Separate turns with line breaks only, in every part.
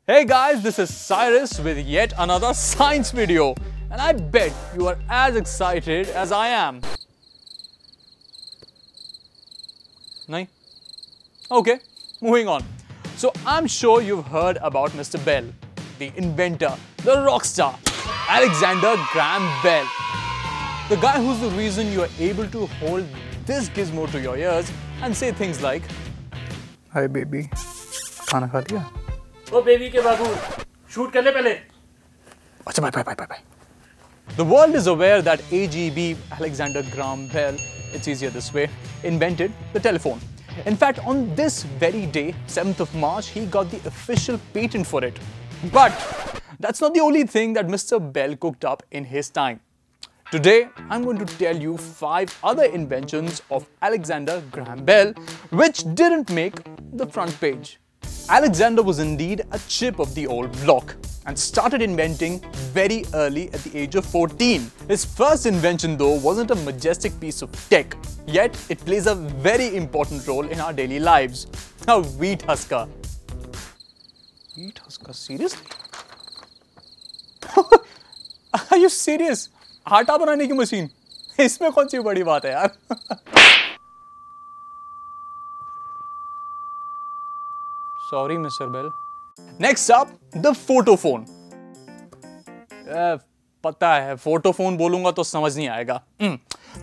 Hey guys, this is Cyrus with yet another science video, and I bet you are as excited as I am. Nahin? Okay, moving on. So I'm sure you've heard about Mr. Bell, the inventor, the rock star, Alexander Graham Bell. The guy who's the reason you are able to hold this gizmo to your ears and say things like,
"Hi baby, खाना खा लिया?"
ओ baby के बाबू shoot कर ले पहले।
अच्छा bye.
The world is aware that AGB, Alexander Graham Bell, it's easier this way, invented the telephone. In fact, on this very day, 7th of March, he got the official patent for it. But that's not the only thing that Mr. Bell cooked up in his time. Today, I'm going to tell you 5 other inventions of Alexander Graham Bell which didn't make the front page. Alexander was indeed a chip of the old block and started inventing very early at the age of 14. His first invention though wasn't a majestic piece of tech, yet it plays a very important role in our daily lives. A wheat husker. Wheat husker? Seriously? Are you serious? आटा बनाने की machine? इसमें कौन सी बड़ी बात है यार? Sorry, Mr. Bell. Next up, the photophone. पता है, photophone बोलूँगा तो समझ नहीं आएगा.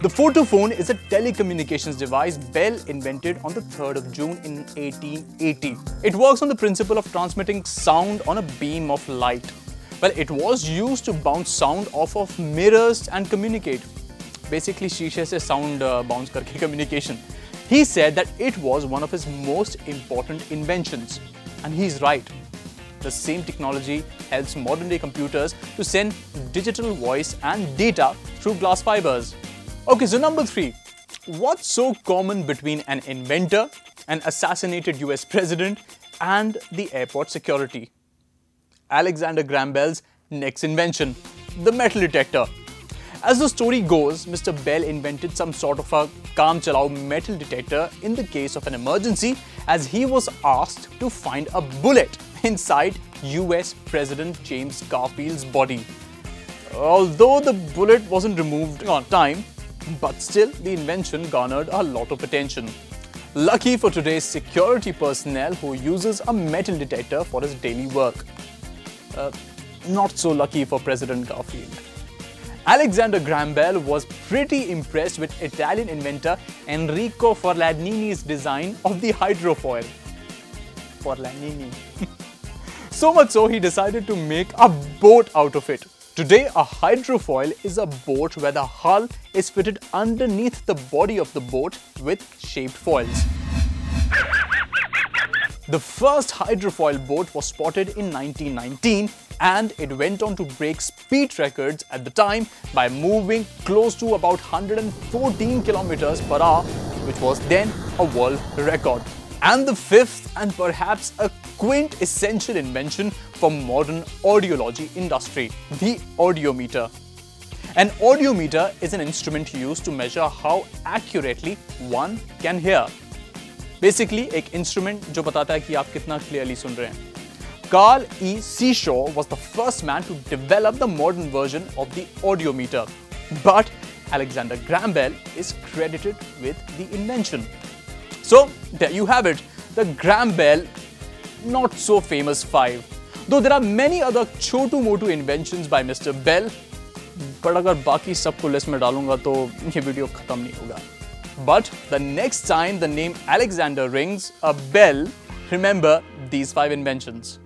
The photophone is a telecommunications device Bell invented on the 3rd of June in 1880. It works on the principle of transmitting sound on a beam of light. Well, it was used to bounce sound off of mirrors and communicate. Basically, शीशे से sound bounce करके communication. He said that it was one of his most important inventions. And he's right. The same technology helps modern-day computers to send digital voice and data through glass fibers. Okay, so number 3. What's so common between an inventor, an assassinated US president, and the airport security? Alexander Graham Bell's next invention, the metal detector. As the story goes, Mr. Bell invented some sort of a kaam chalao metal detector in the case of an emergency, as he was asked to find a bullet inside US President James Garfield's body. Although the bullet wasn't removed on time, but still the invention garnered a lot of attention. Lucky for today's security personnel who uses a metal detector for his daily work. Not so lucky for President Garfield. Alexander Graham Bell was pretty impressed with Italian inventor Enrico Forlanini's design of the hydrofoil. Forlanini. So much so, he decided to make a boat out of it. Today, a hydrofoil is a boat where the hull is fitted underneath the body of the boat with shaped foils. The first hydrofoil boat was spotted in 1919 and it went on to break speed records at the time by moving close to about 114 kilometers per hour, which was then a world record. And the fifth and perhaps a quintessential invention for modern audiology industry, the audiometer. An audiometer is an instrument used to measure how accurately one can hear. Basically, एक instrument जो बताता है कि आप कितना clearly सुन रहे हैं. Carl E. Seashaw was the first man to develop the modern version of the audiometer. But Alexander Graham Bell is credited with the invention. So, there you have it, the Graham Bell not so famous 5. Though there are many other chotu-motu inventions by Mr. Bell, but अगर बाकी सबको list में डालूंगा तो ये video खत्म नहीं होगा. But the next time the name Alexander rings a bell, remember these 5 inventions.